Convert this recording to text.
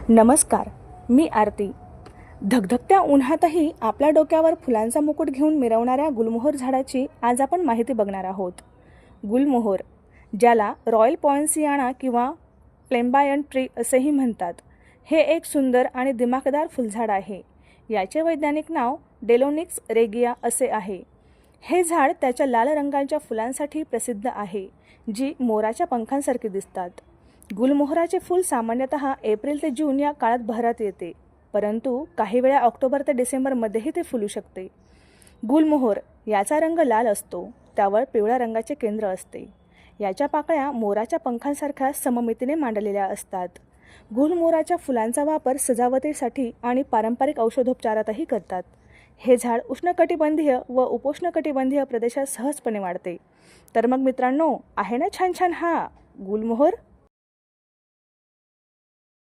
नमस्कार, मी आरती. धगधगत्या उन्हातही आपल्या डोक्यावर फुलांचा मुकुट घेऊन मिरवणाऱ्या गुलमोहर झाडाची आज आपण माहिती बघणार आहोत. गुलमोहर, ज्याला रॉयल पॉइन्सियाना किंवा प्लेम्बायन ट्री असेही म्हणतात, हे एक सुंदर आणि दिमाखदार फुलझाड आहे. याचे वैज्ञानिक नाव डेलोनिक्स रेगिया असे आहे. हे झाड त्याच्या लाल रंगाच्या फुलांसाठी प्रसिद्ध आहे, जी मोराच्या पंखांसारखी दिसतात. गुलमोहराचे फूल सामान्यतः एप्रिल ते जून या काळात बहरात येते, परंतु काही वेळा ऑक्टोबर ते डिसेंबरमध्येही ते फुलू शकते. गुलमोहर याचा रंग लाल असतो, त्यावर पिवळ्या रंगाचे केंद्र असते. याच्या पाकळ्या मोराच्या पंखांसारख्या सममितीने मांडलेल्या असतात. गुलमोहराच्या फुलांचा वापर सजावटीसाठी आणि पारंपरिक औषधोपचारातही करतात. हे झाड उष्णकटिबंधीय व उपोष्णकटिबंधीय प्रदेशात सहजपणे वाढते. तर मग मित्रांनो, आहे ना छान छान हा गुलमोहर?